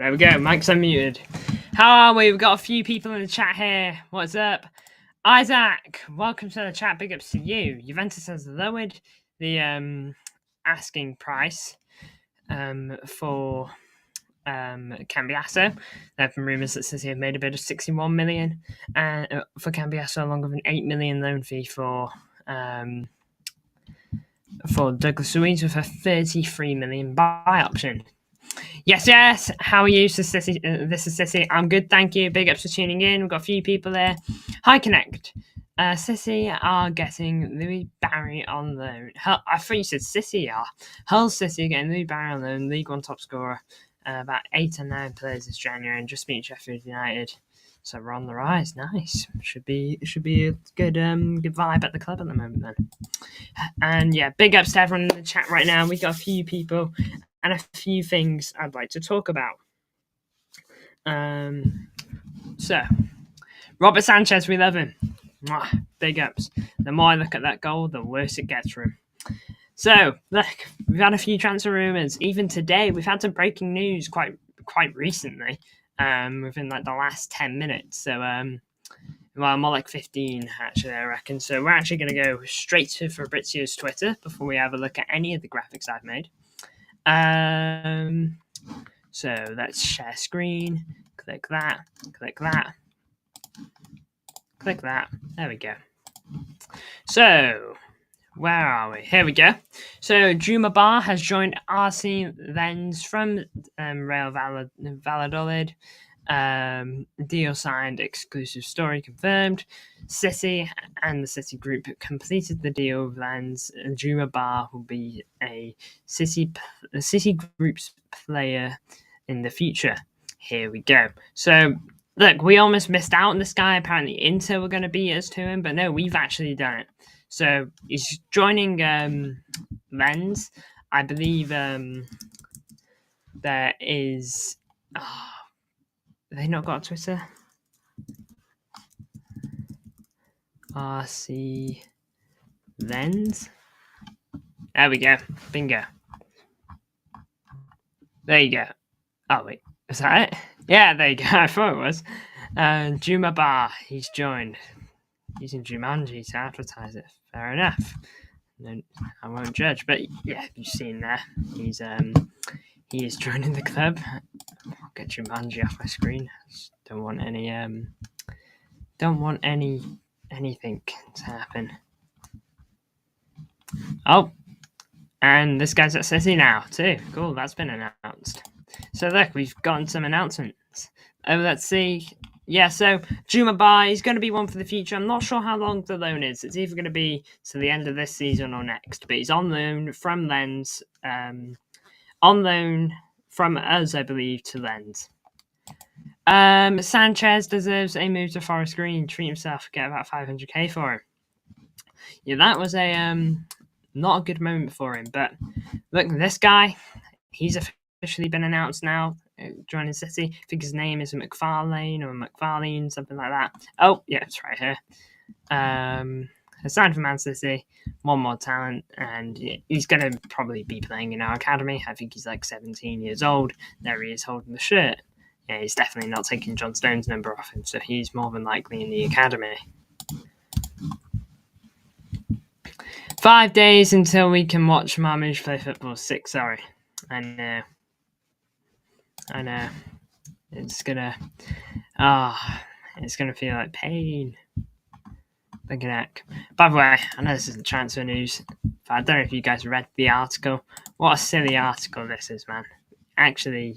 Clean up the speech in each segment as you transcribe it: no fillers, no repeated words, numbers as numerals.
There we go. Mike's unmuted. How are we? We've got a few people in the chat here. What's up? Isaac, welcome to the chat. Big ups to you. Juventus has lowered the asking price for Cambiaso. There have been rumours that City have made a bid of 61 million for Cambiaso, along with an 8 million loan fee for Douglas Luiz with a 33 million buy option. Yes. How are you? This is City. I'm good, thank you. Big ups for tuning in. We've got a few people there. Hi, Connect. City are getting Louis Barry on loan. I thought you said City are. Hull City are getting Louis Barry on loan, League One top scorer. About 8 or 9 players this January, and just beat Sheffield United. So we're on the rise. Nice. Should be a good vibe at the club at the moment then. And yeah, big ups to everyone in the chat right now. We got a few people and a few things I'd like to talk about. So, Robert Sanchez, we love him. Big ups. The more I look at that goal, the worse it gets for him. So, look, we've had a few transfer rumours. Even today, we've had some breaking news quite recently, within like the last 10 minutes. So, well, more like 15, actually, I reckon. So we're actually going to go straight to Fabrizio's Twitter before we have a look at any of the graphics I've made. So let's share screen. Click that. Click that. Click that. There we go. So, where are we? Here we go. So, Juma Bar has joined RC Lens from Real Valladolid. Deal signed, exclusive story confirmed. City and the City Group completed the deal with Lens. Juma Bar will be a City Group's player in the future. Here we go. So, look, we almost missed out on this guy. Apparently, Inter were going to beat us to him, but no, we've actually done it. So, he's joining Lens. I believe there is... Have they not got a Twitter? RC Lens. There we go. Bingo. There you go. Oh, wait. Is that it? Yeah, there you go. I thought it was. Juma Bar. He's joined. Using Jumanji to advertise it. Fair enough. No, I won't judge. But yeah, you've seen there. He is joining the club. I'll get Jumanji off my screen. Don't want anything to happen. Oh, and this guy's at City now too. Cool, that's been announced. So look, we've gotten some announcements. Let's see. Yeah, so Juma Bar is going to be one for the future. I'm not sure how long the loan is. It's either going to be to the end of this season or next. But he's on loan from Lens. On loan from us, I believe, to Lens. Sanchez deserves a move to Forest Green. Treat himself, get about 500k for him. Yeah, that was a not a good moment for him. But look, this guy, he's officially been announced now, joining City. I think his name is McFarlane or McFarlane, something like that. Oh, yeah, it's right here. Signed for Man City, one more talent, and he's going to probably be playing in our academy. I think he's like 17 years old. There he is holding the shirt. Yeah, he's definitely not taking John Stone's number off him, so he's more than likely in the academy. 5 days until we can watch Marmoush play football. 6, sorry. I know. It's gonna feel like pain. Big neck. By the way, I know this isn't transfer news, but I don't know if you guys read the article. What a silly article this is, man. Actually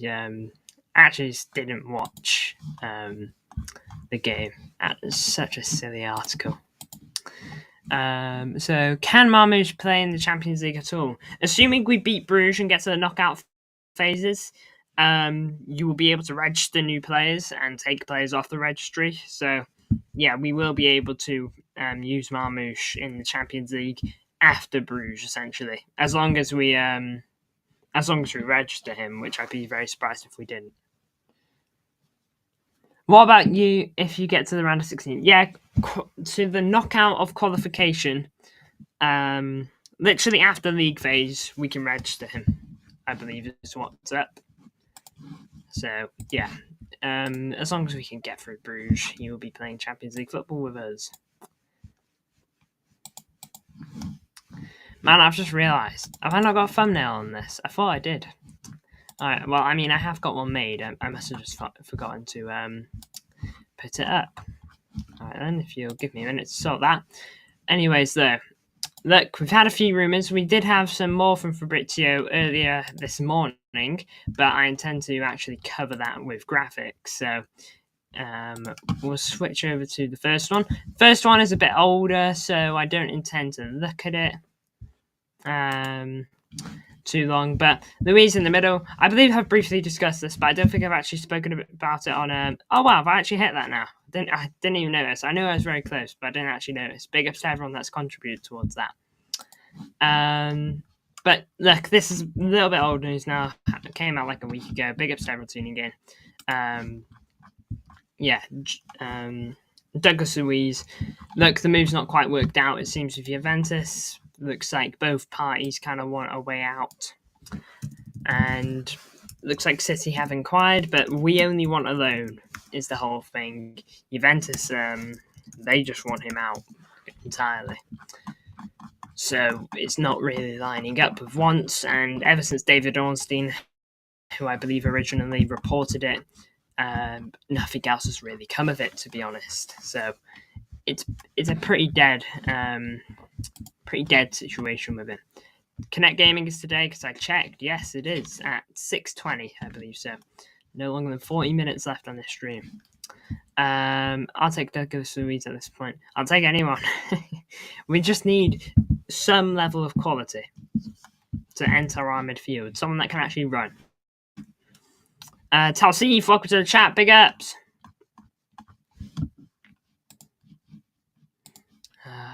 just didn't watch the game. That is such a silly article. So can Marmoush play in the Champions League at all? Assuming we beat Bruges and get to the knockout phases, you will be able to register new players and take players off the registry. So yeah, we will be able to use Marmoush in the Champions League after Bruges, essentially, as long as we register him, which I'd be very surprised if we didn't. What about you if you get to the round of 16? Yeah, to the knockout of qualification, literally after league phase, we can register him, I believe is what's up. So yeah, as long as we can get through Bruges, he will be playing Champions League football with us. Man, I've just realised, have I not got a thumbnail on this? I thought I did. Alright, well, I mean, I have got one made. I must have just forgotten to put it up. Alright then, if you'll give me a minute to sort that. Anyways, though, look, we've had a few rumours. We did have some more from Fabrizio earlier this morning, but I intend to actually cover that with graphics. So we'll switch over to the first one. First one is a bit older, so I don't intend to look at it too long. But Luiz in the middle, I believe I've briefly discussed this, but I don't think I've actually spoken about it on oh wow, I've actually hit that now. I didn't even notice. I knew I was very close, but I didn't actually notice. Big ups to everyone that's contributed towards that. But look, this is a little bit old news now. It came out like a week ago. Big ups to everyone tuning in. Douglas Luiz. Look, the move's not quite worked out, it seems, with Juventus. Looks like both parties kind of want a way out. And looks like City have inquired, but we only want a loan, is the whole thing. Juventus, they just want him out entirely. So it's not really lining up with wants, and ever since David Ornstein, who I believe originally reported it, nothing else has really come of it, to be honest. So it's a pretty dead situation with it. Connect Gaming is today because I checked. Yes, it is at 6:20, I believe so. No longer than 40 minutes left on this stream. I'll take Douglas Luiz at this point. I'll take anyone. We just need some level of quality to enter our midfield. Someone that can actually run. Talsif, welcome to the chat. Big ups.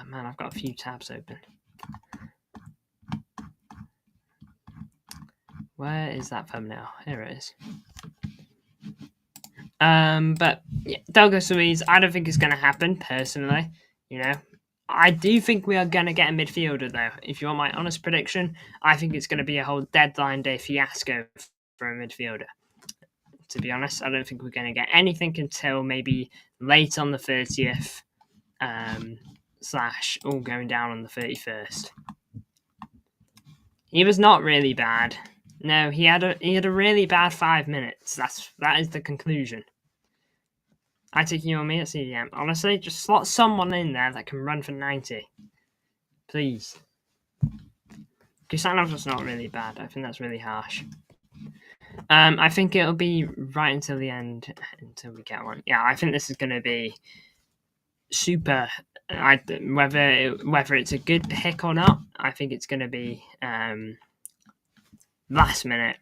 Man, I've got a few tabs open. Where is that thumbnail? Here it is. But yeah, Douglas Luiz, I don't think it's going to happen, personally. You know, I do think we are going to get a midfielder, though. If you want my honest prediction, I think it's going to be a whole deadline day fiasco for a midfielder. To be honest, I don't think we're going to get anything until maybe late on the 30th, / all going down on the 31st. He was not really bad. No, he had a really bad 5 minutes. That is the conclusion. I take you on me at CDM. Honestly, just slot someone in there that can run for 90. Please. Kusanov's just not really bad. I think that's really harsh. I think it'll be right until the end, until we get one. Yeah, I think this is going to be super. Whether it's a good pick or not, I think it's going to be last minute,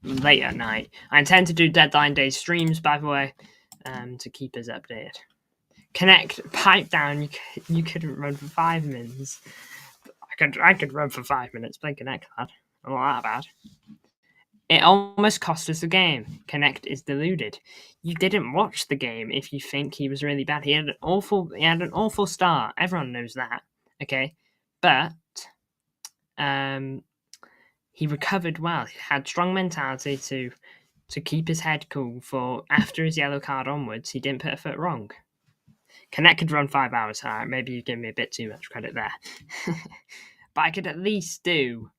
late at night. I intend to do deadline day streams, by the way, to keep us updated. Connect, pipe down. You couldn't run for 5 minutes. I could run for 5 minutes. Play Connect, lad. I'm not that bad. It almost cost us the game. Connect is deluded. You didn't watch the game if you think he was really bad. He had an awful start. Everyone knows that. Okay, but he recovered well. He had strong mentality to keep his head cool for after his yellow card onwards. He didn't put a foot wrong. Connect could run 5 hours. All right, maybe you give me a bit too much credit there. But I could at least do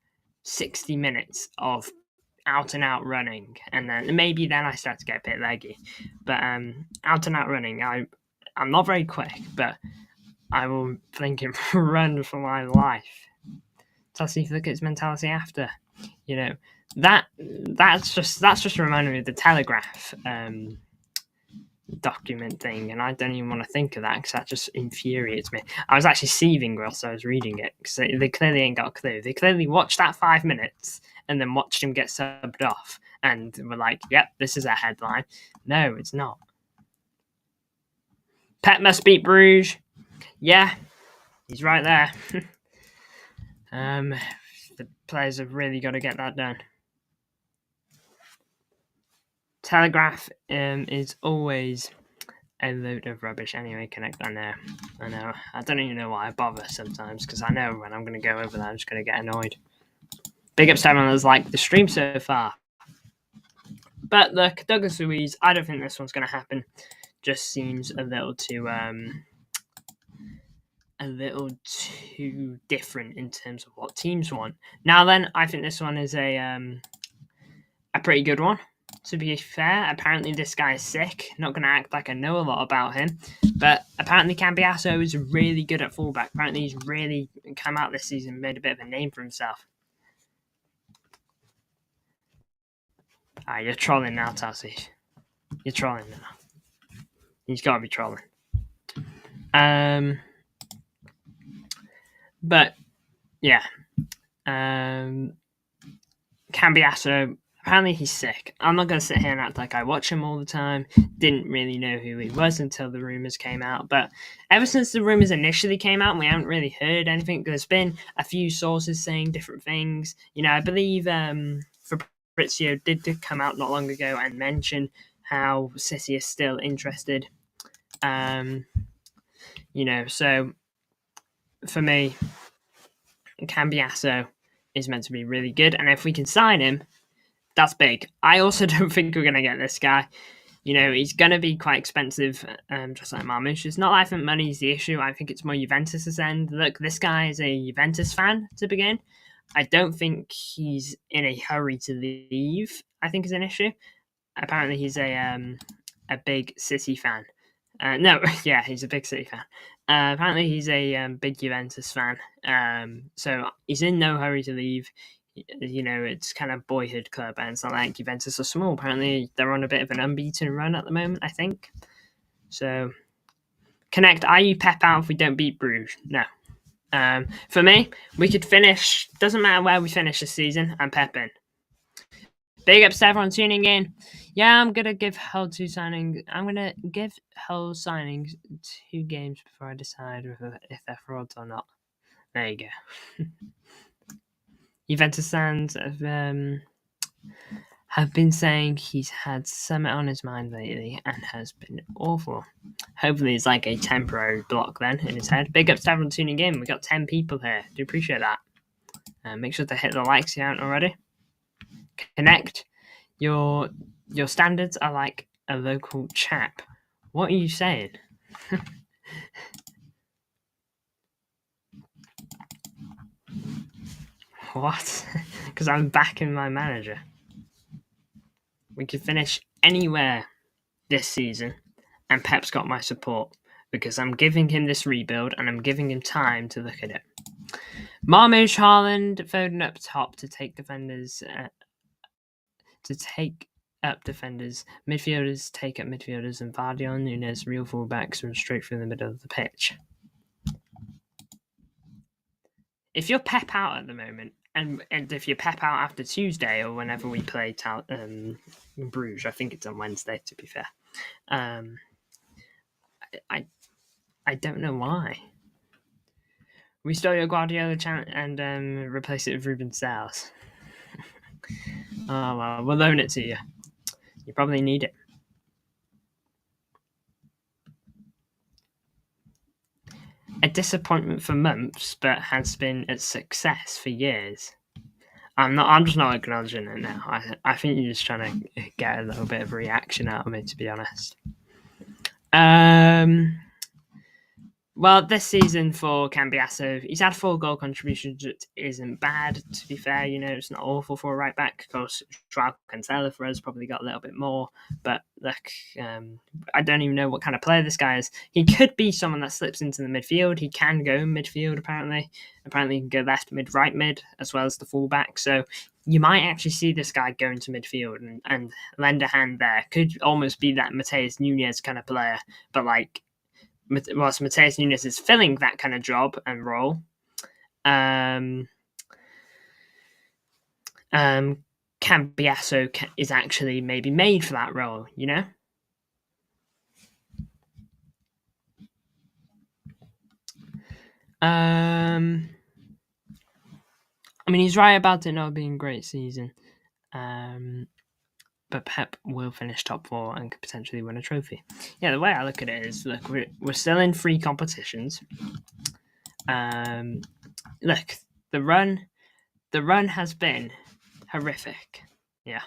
60 minutes of out-and-out running, and then maybe I start to get a bit leggy. But out-and-out running, I'm not very quick, but I will think and run for my life. Tassi, look at his mentality after. That's just reminding me of the Telegraph document thing, and I don't even want to think of that because that just infuriates me. I was actually seething whilst I was reading it because they clearly ain't got a clue. They clearly watched that 5 minutes and then watched him get subbed off and were like, yep, this is a headline. No, it's not. Pep must beat Bruges. Yeah, he's right there. The players have really got to get that done. Telegraph is always a load of rubbish. Anyway, Connect, I know. I don't even know why I bother sometimes because I know when I'm going to go over there, I'm just going to get annoyed. Big ups to everyone that's liked the stream so far. But look, Douglas Luiz, I don't think this one's going to happen. Just seems a little too different in terms of what teams want. Now then, I think this one is a pretty good one. To be fair, apparently this guy is sick. Not going to act like I know a lot about him, but apparently Cambiaso is really good at fullback. Apparently he's really come out this season and made a bit of a name for himself. You're trolling now, Tassie. You're trolling now. He's got to be trolling. But yeah, Cambiaso, apparently he's sick. I'm not going to sit here and act like I watch him all the time. Didn't really know who he was until the rumours came out. But ever since the rumours initially came out, we haven't really heard anything. There's been a few sources saying different things. I believe Fabrizio did come out not long ago and mention how City is still interested. So for me, Cambiaso is meant to be really good, and if we can sign him, that's big. I also don't think we're going to get this guy. He's going to be quite expensive, just like Marmoush. It's not that I think money is the issue. I think it's more Juventus' end. Look, this guy is a Juventus fan to begin. I don't think he's in a hurry to leave, I think is an issue. Apparently he's a big City fan. He's a big City fan. Apparently he's a big Juventus fan. So he's in no hurry to leave. It's kind of boyhood club, and it's not like Juventus are small. Apparently they're on a bit of an unbeaten run at the moment, I think. So, Connect, are you pep out if we don't beat Bruges? No. For me, we could finish, doesn't matter where we finish this season, I'm pepping. Big ups to everyone tuning in. Yeah, I'm going to give Hull 2 signing. I'm going to give Hull signings 2 games before I decide if they're frauds or not. There you go. Juventus fans have been saying he's had something on his mind lately and has been awful. Hopefully it's like a temporary block then in his head. Big ups to everyone tuning in. We got 10 people here. Do appreciate that. Make sure to hit the likes if you haven't already. Connect. Your standards are like a local chap. What are you saying? What? Because I'm backing my manager. We could finish anywhere this season, and Pep's got my support because I'm giving him this rebuild and I'm giving him time to look at it. Marmoush, Haaland, Foden up top to take defenders. Midfielders take up midfielders, and Vardion, Nunes, real fullbacks run straight through the middle of the pitch. If you're Pep out at the moment, and if you're Pep out after Tuesday or whenever we play Bruges, I think it's on Wednesday, to be fair. I don't know why. Restore your Guardiola chant and replace it with Ruben Sales. Oh, well, we'll loan it to you. You probably need it. A disappointment for months, but has been a success for years. I'm just not acknowledging it now. I think you're just trying to get a little bit of reaction out of me, to be honest. Well, this season for Cambiaso, he's had 4 goal contributions, which isn't bad, to be fair. It's not awful for a right back. Of course, Joao Cancelo for us probably got a little bit more. But look, I don't even know what kind of player this guy is. He could be someone that slips into the midfield. He can go midfield, apparently. Apparently, he can go left mid, right mid, as well as the fullback. So you might actually see this guy go into midfield and lend a hand there. Could almost be that Mateus Nunes kind of player, but whilst Mateus Nunes is filling that kind of job and role, Cambiaso is actually maybe made for that role, I mean, he's right about it not being a great season. But Pep will finish top 4 and could potentially win a trophy. Yeah, the way I look at it is, look, we're still in 3 competitions. Look, the run has been horrific. Yeah.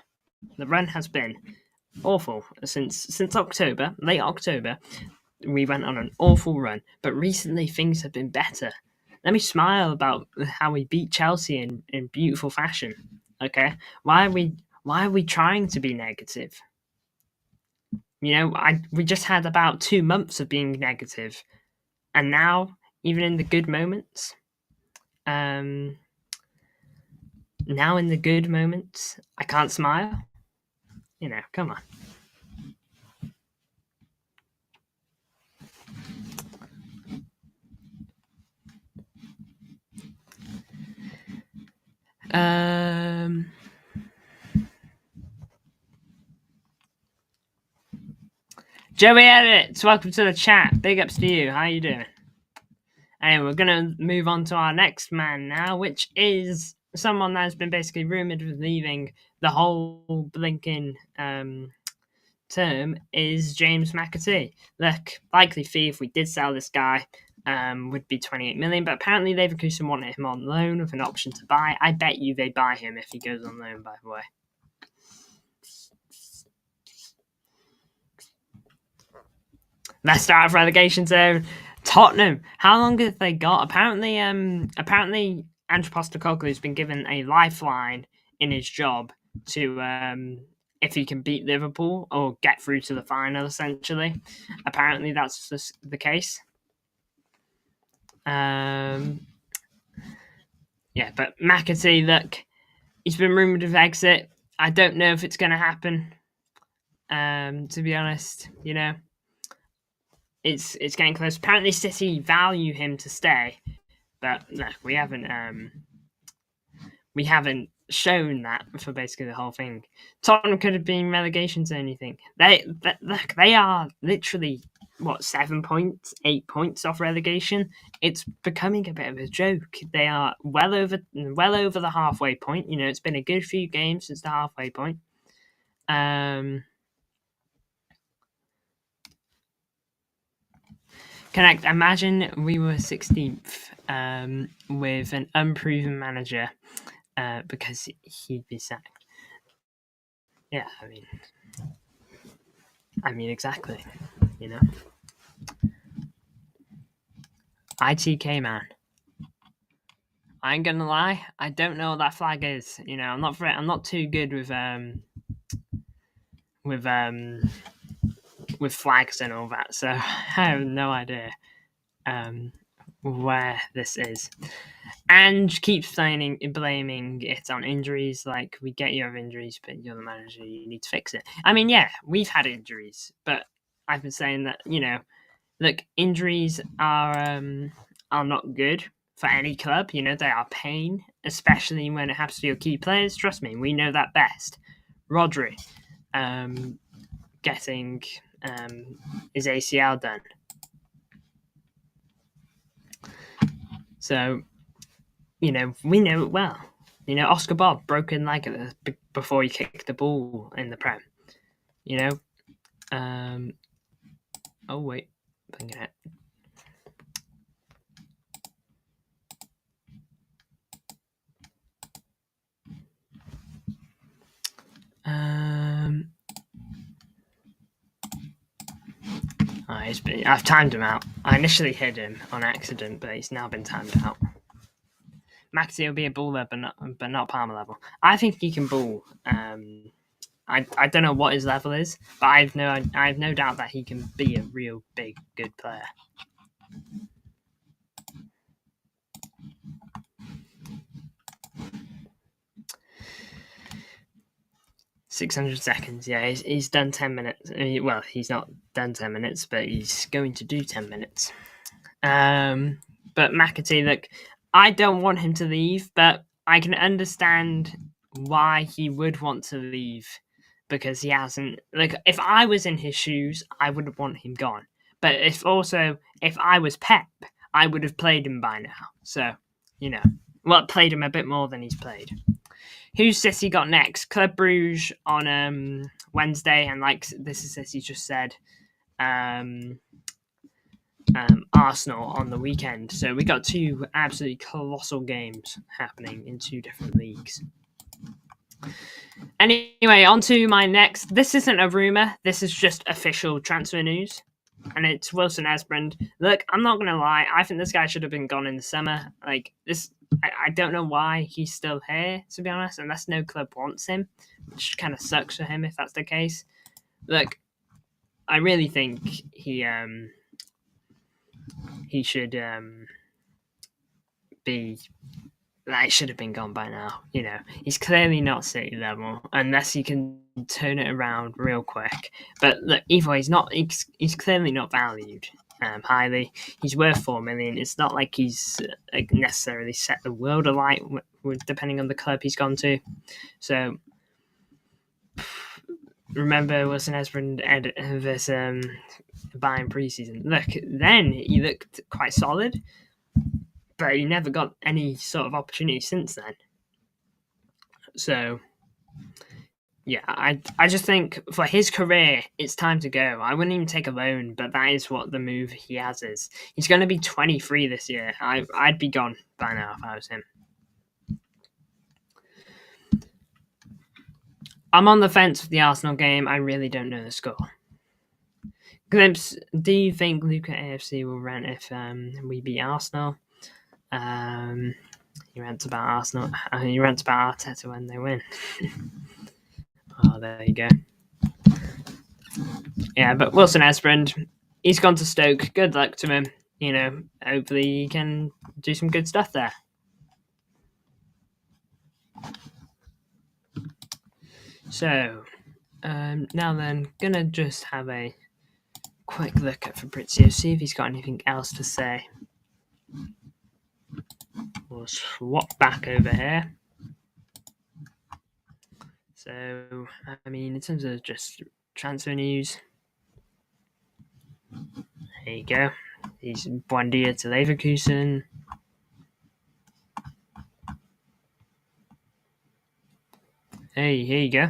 The run has been awful since October, late October. We went on an awful run, but recently things have been better. Let me smile about how we beat Chelsea in beautiful fashion. Okay, why are we trying to be negative? You know, we just had about 2 months of being negative, and now even in the good moments, now in the good moments, I can't smile. You know, come on. Joey Edits, welcome to the chat. Big ups to you. How you doing? Anyway, we're gonna move on to our next man now, which is someone that's been basically rumored of leaving the whole blinking term. Is James McAtee. Look, likely fee if we did sell this guy would be 28 million, but apparently Leverkusen wanted him on loan with an option to buy. I bet you they buy him if he goes on loan, by the way. Leicester out of relegation zone. Tottenham. How long have they got? Apparently Ange Postecoglou has been given a lifeline in his job to if he can beat Liverpool or get through to the final. Essentially, apparently that's the case. Yeah, but McAtee, look, he's been rumoured of exit. I don't know if it's going to happen. To be honest, you know, it's getting close. Apparently, City value him to stay, but look, we haven't shown that for basically the whole thing. Tottenham could have been relegation to anything. Look, they are literally 7 points, 8 points off relegation. It's becoming a bit of a joke. They are well over the halfway point. You know, it's been a good few games since the halfway point. Connect. Imagine we were 16th with an unproven manager because he'd be sacked. Yeah, I mean exactly. You know, ITK man. I ain't gonna lie. I don't know what that flag is. You know, I'm not too good with flags and all that, so I have no idea where this is. And keeps blaming it on injuries. Like, we get you have injuries, but you're the manager. You need to fix it. I mean, yeah, we've had injuries, but I've been saying that, you know, look, injuries are not good for any club. You know, they are pain, especially when it happens to your key players. Trust me, we know that best. Rodri, getting his ACL done. So, you know, we know it well. You know, Oscar Bob broken leg before he kicked the ball in the Prem. You know, oh wait, bring it. I've timed him out. I initially hit him on accident, but he's now been timed out. McAtee will be a baller, but not Palmer level. I think he can ball. I don't know what his level is, but I have no doubt that he can be a real big good player. 600 seconds. Yeah, he's done 10 minutes. Well, he's not done 10 minutes, but he's going to do 10 minutes. But McAtee, look, I don't want him to leave, but I can understand why he would want to leave, because he hasn't. Like, if I was in his shoes, I would want him gone. But if I was Pep, I would have played him by now. So, you know, well, played him a bit more than he's played. Who's City got next? Club Brugge on Wednesday, and like this is City just said, Arsenal on the weekend. So we got two absolutely colossal games happening in two different leagues. Anyway, on to my next. This isn't a rumor. This is just official transfer news. And it's Wilson Esbrand. Look, I'm not going to lie. I think this guy should have been gone in the summer. Like, this, I don't know why he's still here, to be honest, unless no club wants him, which kind of sucks for him if that's the case. Look, I really think he should be. That should have been gone by now. You know, he's clearly not City level unless he can turn it around real quick. But look, either way, he's clearly not valued highly. He's worth 4 million. It's not like he's necessarily set the world alight depending on the club he's gone to. So remember Wilson Esbrand versus Bayern preseason. Look, then he looked quite solid, but he never got any sort of opportunity since then. So, yeah, I just think for his career, it's time to go. I wouldn't even take a loan, but that is what the move he has is. He's going to be 23 this year. I'd be gone by now if I was him. I'm on the fence with the Arsenal game. I really don't know the score. Glimpse, do you think Luca AFC will rent if we beat Arsenal? He rants about Arsenal. He rants about Arteta when they win. Oh, there you go. Yeah, but Wilson Esbrand, he's gone to Stoke. Good luck to him. You know, hopefully he can do some good stuff there. So, now then, gonna just have a quick look at Fabrizio, see if he's got anything else to say. We'll swap back over here. So, I mean, in terms of just transfer news, there you go. He's Buendia to Leverkusen. Hey, here you go.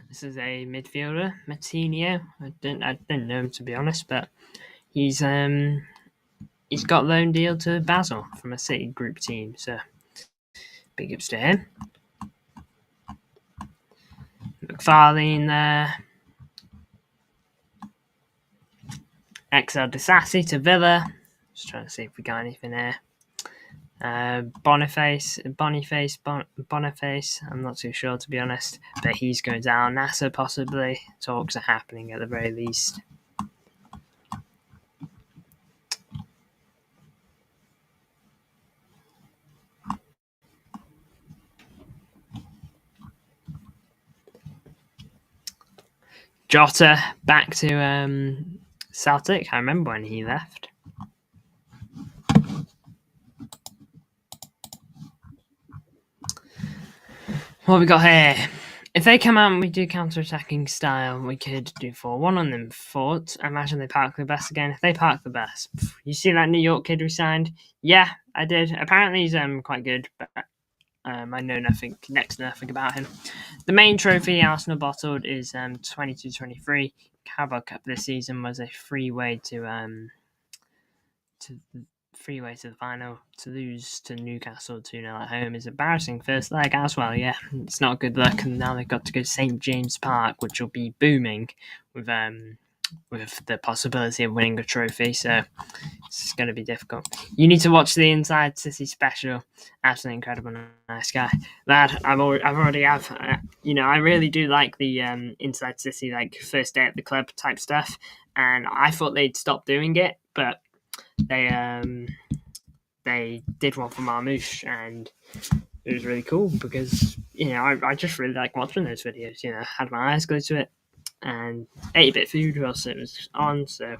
This is a midfielder, Matinho. I didn't know him, to be honest, but he's got loan deal to Basel from a City group team, so big ups to him. McFarlane there. XL Disassi to Villa. Just trying to see if we got anything here. Boniface. I'm not too sure, to be honest, but he's going down. Nasser possibly. Talks are happening at the very least. Jota back to Celtic. I remember when he left. What we got here? If they come out and we do counter-attacking style, we could do 4-1 on them. Fort. I imagine they park the bus again. If they park the bus, you see that New York kid we signed? Yeah, I did. Apparently he's quite good, but I know next to nothing about him. The main trophy Arsenal bottled is 22-23. Carabao Cup this season was a free way to the final. To lose to Newcastle 2-0 at home is embarrassing. First leg as well, yeah. It's not good luck, and now they've got to go to St. James Park, which will be booming with the possibility of winning a trophy, so it's going to be difficult. You need to watch the Inside City special. Absolutely incredible, nice guy. Lad, I really do like the Inside City, like first day at the club type stuff, and I thought they'd stop doing it, but they did one for Marmoush, and it was really cool because, I just really like watching those videos. Had my eyes glued to it and ate a bit of food whilst it was on, so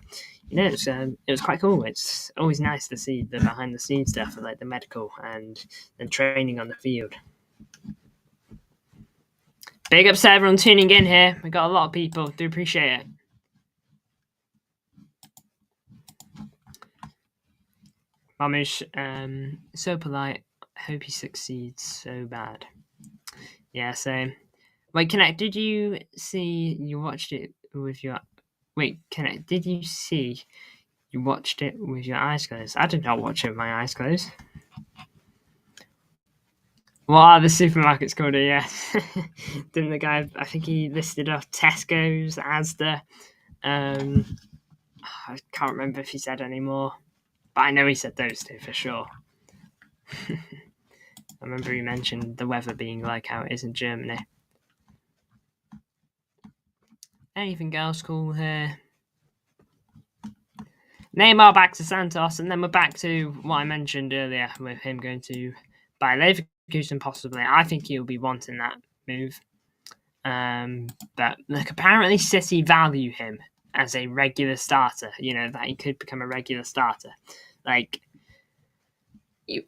it was quite cool. It's always nice to see the behind the scenes stuff, like the medical and training on the field. Big ups to everyone tuning in here. We got a lot of people. Do appreciate it. Marmoush, so polite. Hope he succeeds so bad. Yeah, same. Wait, Connect, did you see you watched it with your... Wait, Connect, did you see you watched it with your eyes closed? I did not watch it with my eyes closed. What are the supermarkets called? Yeah. Didn't the guy, I think he listed off Tesco's, Asda. I can't remember if he said any more, but I know he said those two for sure. I remember he mentioned the weather being like how it is in Germany. Anything else cool here? Neymar back to Santos, and then we're back to what I mentioned earlier with him going to Bayer Leverkusen possibly. I think he'll be wanting that move. But look, apparently City value him as a regular starter. You know, that he could become a regular starter. Like,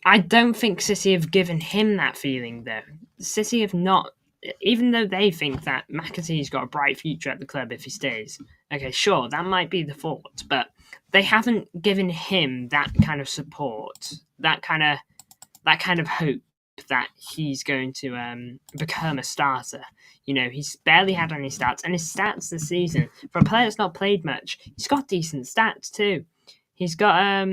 I don't think City have given him that feeling though. City have not, even though they think that McAtee's got a bright future at the club if he stays. Okay, sure, that might be the thought, but they haven't given him that kind of support, that kind of hope that he's going to become a starter. You know, he's barely had any stats, and his stats this season for a player that's not played much, he's got decent stats too. He's got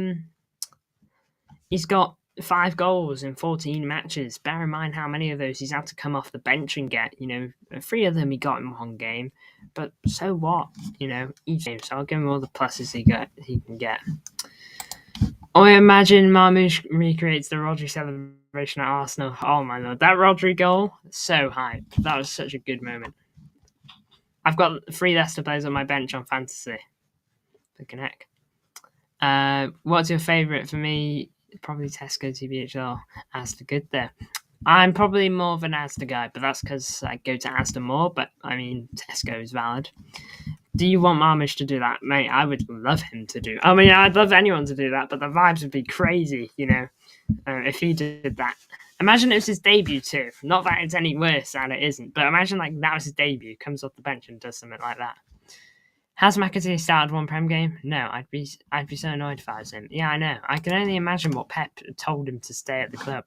5 goals in 14 matches. Bear in mind how many of those he's had to come off the bench and get. You know, 3 of them he got in one game, but so what? You know, each game. So I'll give him all the pluses he can get. I imagine Marmoush recreates the Rodri celebration at Arsenal. Oh my lord, that Rodri goal, so hype. That was such a good moment. I've got 3 Leicester players on my bench on fantasy. Fucking heck. What's your favourite? For me, probably Tesco TBHL. Asda good there. I'm probably more of an Asda guy, but that's because I go to Asda more. But I mean, Tesco is valid. Do you want Marmoush to do that? Mate, I would love him to do. I mean, I'd love anyone to do that, but the vibes would be crazy, you know, if he did that. Imagine it was his debut too. Not that it's any worse than it isn't, but imagine like that was his debut, comes off the bench and does something like that. Has McAtee started one Prem game? No, I'd be so annoyed if I was him. Yeah, I know. I can only imagine what Pep told him to stay at the club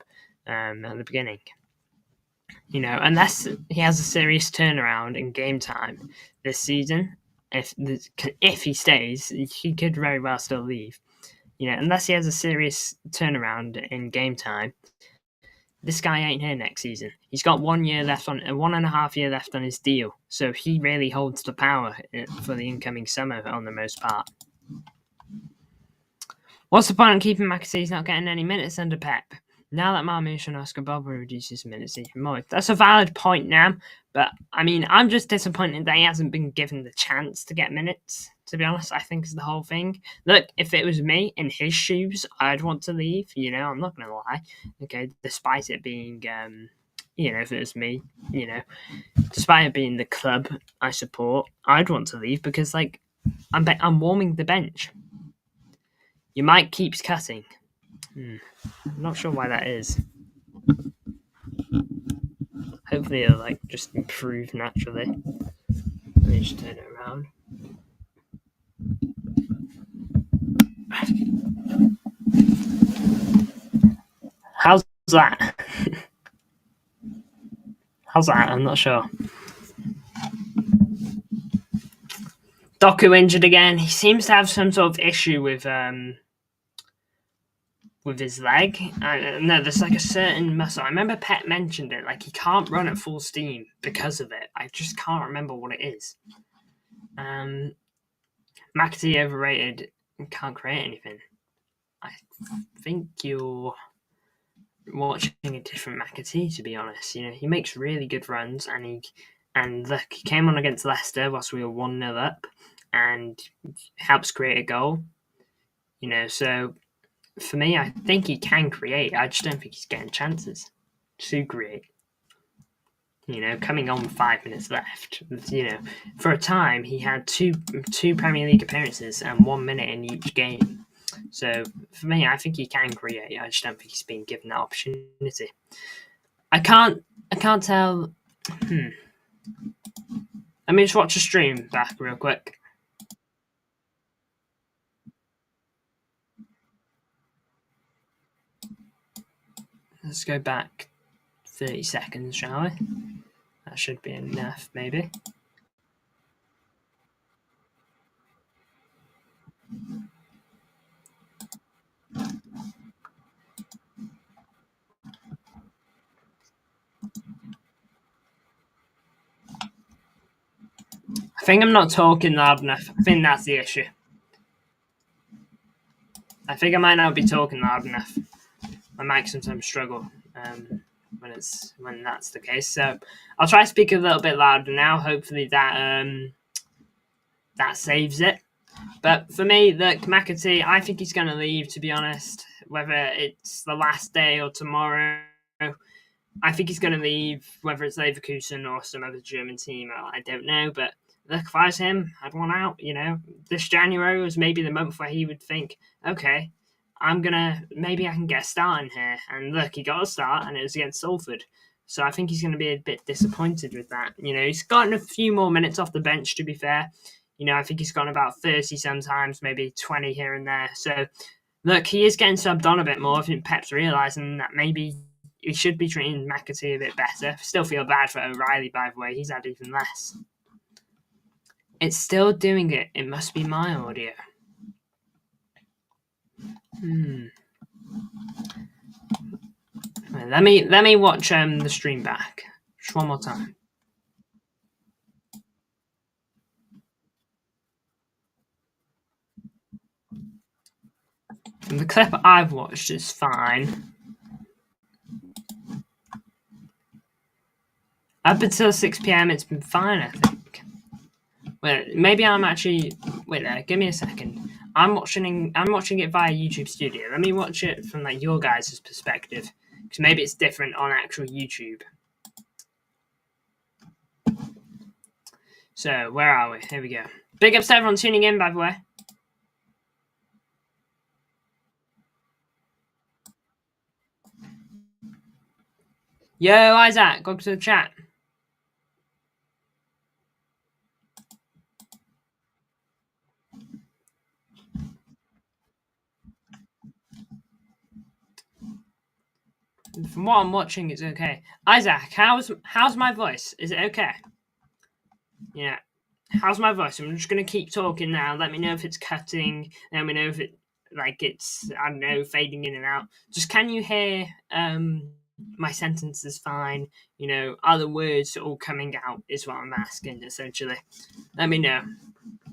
at the beginning. You know, unless he has a serious turnaround in game time this season, if he stays, he could very well still leave. You know, unless he has a serious turnaround in game time, this guy ain't here next season. He's got 1 year left on 1.5 year left on his deal, so he really holds the power for the incoming summer on the most part. What's the point of keeping McAtee? He's not getting any minutes under Pep. Now that Marmoush and Oscar Bob will reduce his minutes even more. That's a valid point now, but I mean, I'm just disappointed that he hasn't been given the chance to get minutes, to be honest. I think is the whole thing. Look, if it was me in his shoes, I'd want to leave, you know, I'm not going to lie. Okay, despite it being, you know, if it was me, you know, despite it being the club I support, I'd want to leave because, like, I'm warming the bench. Your mic keeps cutting. I'm not sure why that is. Hopefully it'll like just improve naturally. Let me just turn it around. How's that? How's that? I'm not sure. Doku injured again. He seems to have some sort of issue with his leg. No, there's like a certain muscle. I remember Pep mentioned it. Like he can't run at full steam because of it. I just can't remember what it is. McAtee overrated and can't create anything. I think you're watching a different McAtee, to be honest. You know, he makes really good runs, and look, he came on against Leicester whilst we were 1-0 up, and helps create a goal. You know, so for me, I think he can create. I just don't think he's getting chances to create. You know, coming on with 5 minutes left. You know, for a time he had two Premier League appearances and 1 minute in each game. So for me, I think he can create. I just don't think he's been given that opportunity. I can't tell. Let me just watch a stream back real quick. Let's go back 30 seconds, shall we? That should be enough, maybe. I think I'm not talking loud enough. I think that's the issue. I think I might not be talking loud enough. My mic sometimes struggle when that's the case. So I'll try to speak a little bit louder now. Hopefully that saves it. But for me, look, McAtee, I think he's going to leave, to be honest. Whether it's the last day or tomorrow, I think he's going to leave, whether it's Leverkusen or some other German team. I don't know. But look, if I was him, I'd want out. This January was maybe the month where he would think, okay, maybe I can get a start in here. And look, he got a start, and it was against Salford. So I think he's going to be a bit disappointed with that. He's gotten a few more minutes off the bench, to be fair. I think he's gone about 30 sometimes, maybe 20 here and there. So, look, he is getting subbed on a bit more. I think Pep's realising that maybe he should be treating McAtee a bit better. Still feel bad for O'Reilly, by the way. He's had even less. It's still doing it. It must be my audio. Let me watch the stream back. Just one more time. And the clip I've watched is fine. Up until 6 p.m, it's been fine, I think. Wait, maybe I'm actually... Wait there, give me a second. I'm watching it via YouTube Studio. Let me watch it from your guys' perspective. Because maybe it's different on actual YouTube. So, where are we? Here we go. Big ups to everyone tuning in, by the way. Yo, Isaac, welcome to the chat. From what I'm watching, it's okay. Isaac, how's my voice? Is it okay? Yeah. How's my voice? I'm just gonna keep talking now. Let me know if it's cutting. Let me know if it's I don't know, fading in and out. Just can you hear my sentences fine? Are the words all coming out? Is what I'm asking essentially. Let me know.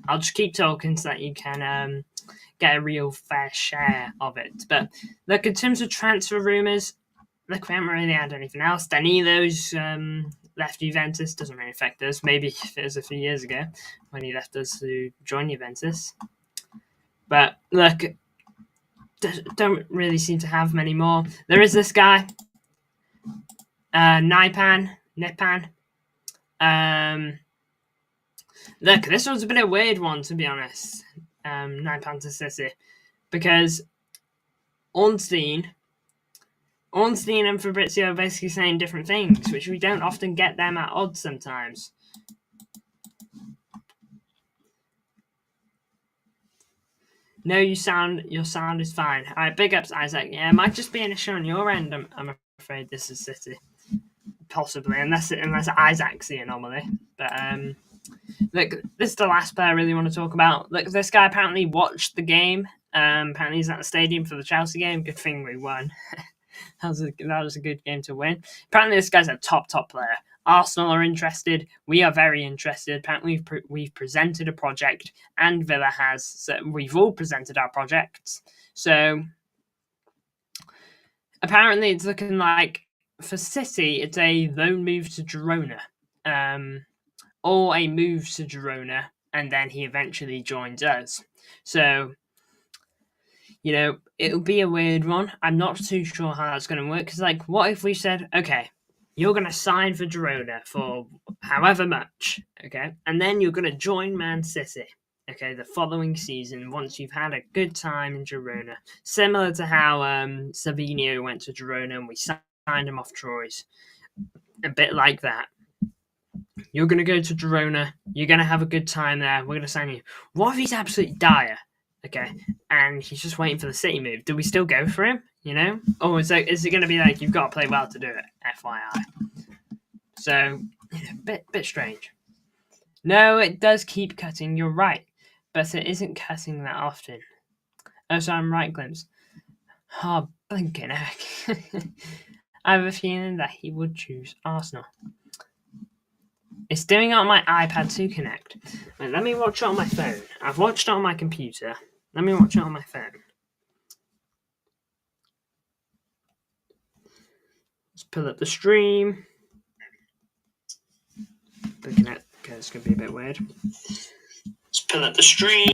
I'll just keep talking so that you can get a real fair share of it. But look, in terms of transfer rumours, look, we haven't really had anything else. Danilo's left Juventus. Doesn't really affect us. Maybe if it was a few years ago when he left us to join Juventus. But look, don't really seem to have many more. There is this guy, Nipan. Look, this one's been a weird one, to be honest. Nipan to City. Because Ornstein and Fabrizio are basically saying different things, which we don't often get them at odds sometimes. No, your sound is fine. All right, big ups, Isaac. Yeah, it might just be an issue on your end. I'm afraid this is City, possibly, unless Isaac's the anomaly. But look, this is the last player I really want to talk about. Look, this guy apparently watched the game. Apparently he's at the stadium for the Chelsea game. Good thing we won. That was a good game to win. Apparently this guy's a top player. Arsenal are interested. We are very interested. Apparently we've presented a project, and Villa has. So we've all presented our projects. So apparently it's looking like for City it's a loan move to Girona, or a move to Girona, and then he eventually joins us. So it'll be a weird one. I'm not too sure how that's going to work. Because, what if we said, okay, you're going to sign for Girona for however much, okay? And then you're going to join Man City, okay, the following season once you've had a good time in Girona. Similar to how Savinio went to Girona and we signed him off Troyes. A bit like that. You're going to go to Girona. You're going to have a good time there. We're going to sign you. What if he's absolutely dire? Okay, and he's just waiting for the City move. Do we still go for him? Or is it going to be like you've got to play well to do it? FYI. So, bit strange. No, it does keep cutting. You're right, but it isn't cutting that often. Oh, so I'm right, Glimpse. Oh, blinking heck! I have a feeling that he would choose Arsenal. It's doing it on my iPad to connect. Wait, let me watch it on my phone. I've watched it on my computer. Let me watch it on my phone. Let's pull up the stream. Okay, it's going to be a bit weird. Let's pull up the stream.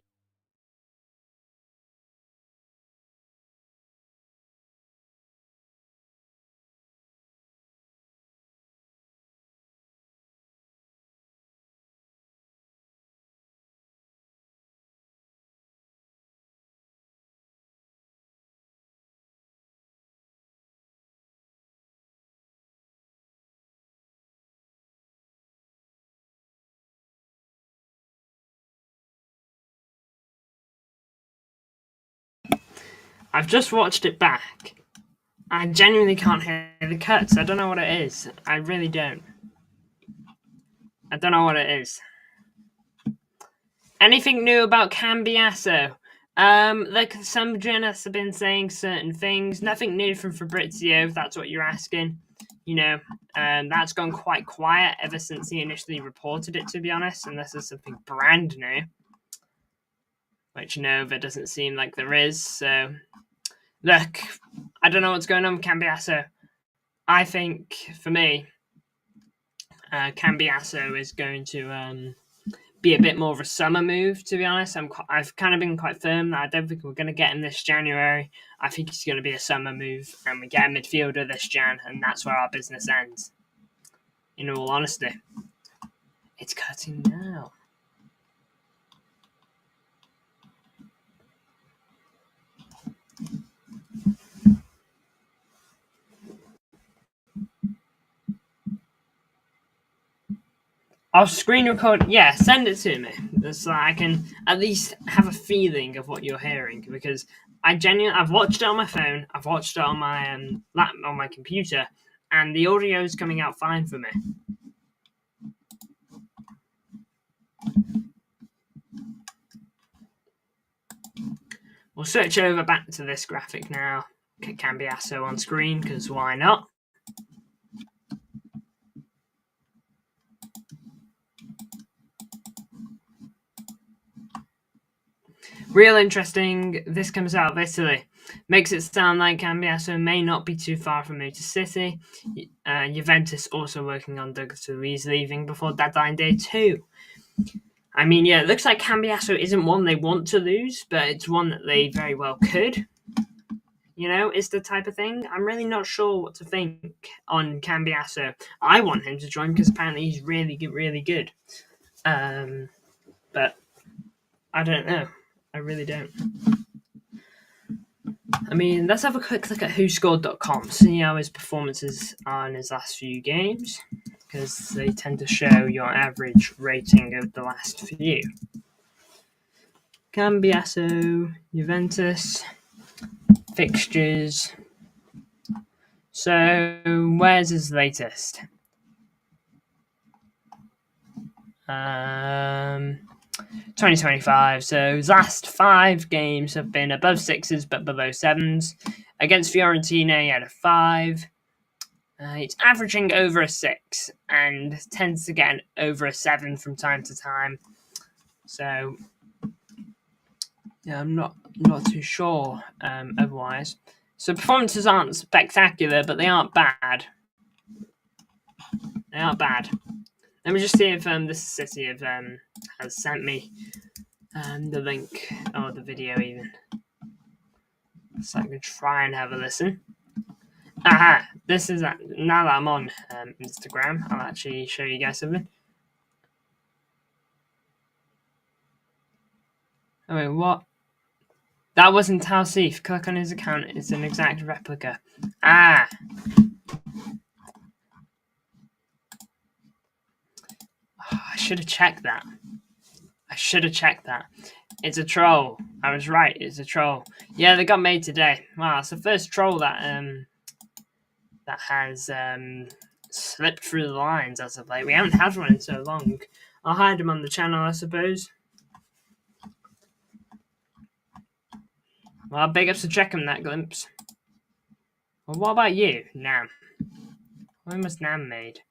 I've just watched it back. I genuinely can't hear the cuts. I don't know what it is. I really don't. I don't know what it is. Anything new about Cambiaso? Like some journalists have been saying certain things. Nothing new from Fabrizio, if that's what you're asking. You know, that's gone quite quiet ever since he initially reported it, to be honest, unless there's something brand new. Which, no, there doesn't seem like there is, so... Look, I don't know what's going on with Cambiaso. I think, for me, Cambiaso is going to be a bit more of a summer move, to be honest. I've kind of been quite firm that I don't think we're going to get him this January. I think it's going to be a summer move, and we get a midfielder this Jan, and that's where our business ends. In all honesty. It's cutting now. I'll screen record. Yeah, send it to me, so I can at least have a feeling of what you're hearing. Because I've watched it on my phone, I've watched it on my on my computer, and the audio is coming out fine for me. We'll switch over back to this graphic now. Get Cambiaso on screen, because why not? Real interesting. This comes out of Italy. Makes it sound like Cambiaso may not be too far from Moody City. Juventus also working on Douglas Luiz leaving before deadline day too. I mean, yeah, it looks like Cambiaso isn't one they want to lose, but it's one that they very well could. You know, it's the type of thing. I'm really not sure what to think on Cambiaso. I want him to join because apparently he's really good, really good. But I don't know. I really don't. I mean, let's have a quick look at whoscored.com, see how his performances are in his last few games, because they tend to show your average rating of the last few. Cambiaso, Juventus, fixtures. So, where's his latest? 2025. So his last 5 games have been above 6s but below 7s. Against Fiorentina, he had a 5. He's averaging over a 6 and tends to get over a 7 from time to time. So yeah, I'm not too sure otherwise. So performances aren't spectacular, but they aren't bad. They aren't bad. Let me just see if this city has sent me the link or the video even, so I can try and have a listen. Aha! This is now that I'm on Instagram, I'll actually show you guys something. Oh wait, what? That wasn't Talsif. Click on his account. It's an exact replica. Ah! Oh, I should have checked that. It's a troll. I was right. It's a troll. Yeah, they got made today. Wow, it's the first troll that has slipped through the lines as of late. We haven't had one in so long. I'll hide them on the channel, I suppose. Well, big ups to checking that glimpse. Well, what about you, Nam? When was Nam made?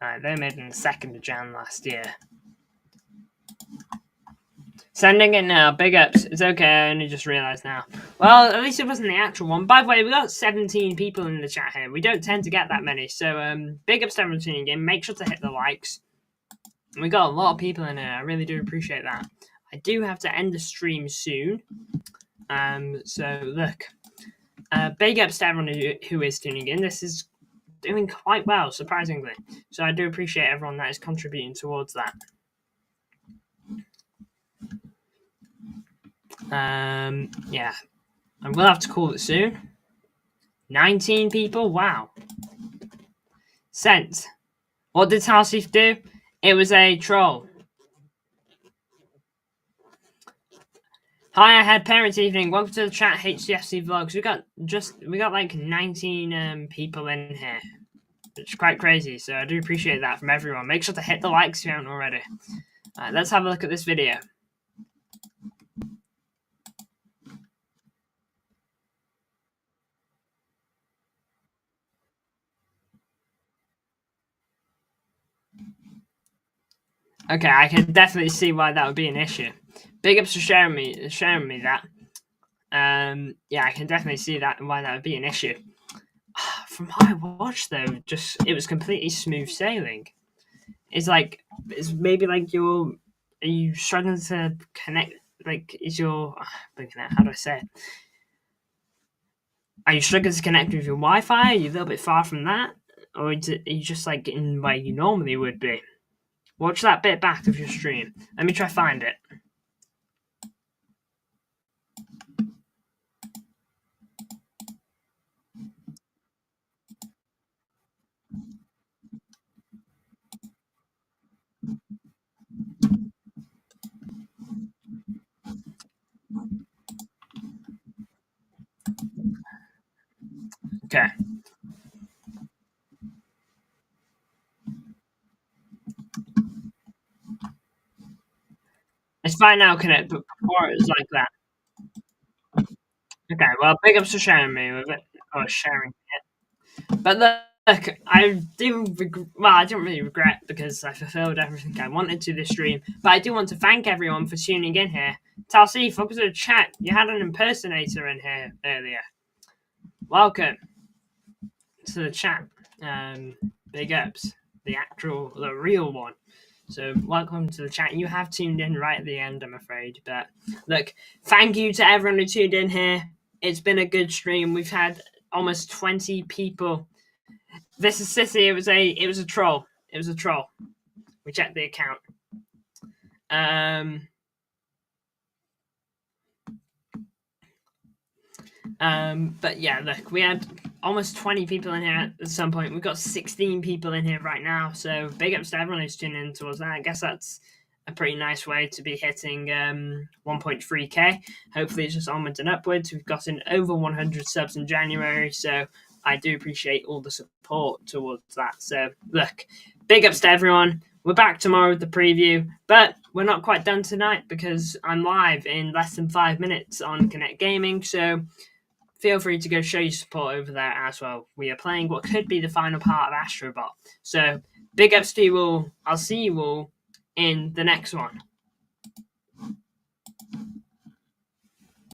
They made on the 2nd of Jan last year. Sending it now. Big ups. It's okay. I only just realised now. Well, at least it wasn't the actual one. By the way, we got 17 people in the chat here. We don't tend to get that many. So, big ups to everyone tuning in. Make sure to hit the likes. We got a lot of people in here. I really do appreciate that. I do have to end the stream soon. So, look. Big ups to everyone who is tuning in. This is doing quite well, surprisingly. So, I do appreciate everyone that is contributing towards that. Yeah, I will have to call it soon. 19 people, wow. Sent. What did Tarsif do? It was a troll. Hi, I had parents evening. Welcome to the chat, HCFC vlogs. We got like 19 people in here, which is quite crazy. So I do appreciate that from everyone. Make sure to hit the likes if you haven't already. Let's have a look at this video. Okay, I can definitely see why that would be an issue. Big ups for sharing me that. Yeah, I can definitely see why that would be an issue. From what I watched though, it was completely smooth sailing. It's maybe like are you struggling to connect? Like, how do I say it? Are you struggling to connect with your Wi-Fi? Are you a little bit far from that, or are you just like in where you normally would be? Watch that bit back of your stream. Let me try find it. Okay. It's fine now, connect, but before it was like that. Okay, well, big ups for sharing me with it. Or sharing it. But look, I didn't really regret because I fulfilled everything I wanted to this stream. But I do want to thank everyone for tuning in here. Talsif, welcome to the chat. You had an impersonator in here earlier. Welcome to the chat. Big ups. The real one. So welcome to the chat. You have tuned in right at the end, I'm afraid. But look, thank you to everyone who tuned in here. It's been a good stream. We've had almost 20 people. This is Sissy. It was a troll. It was a troll. We checked the account. But yeah, look, we had almost 20 people in here at some point. We've got 16 people in here right now. So big ups to everyone who's tuning in towards that. I guess that's a pretty nice way to be hitting 1.3k. Hopefully it's just onwards and upwards. We've gotten over 100 subs in January, so I do appreciate all the support towards that. So look, big ups to everyone. We're back tomorrow with the preview, but we're not quite done tonight because I'm live in less than 5 minutes on Connect Gaming, so feel free to go show your support over there as well. We are playing what could be the final part of Astrobot. So big ups to you all. I'll see you all in the next one.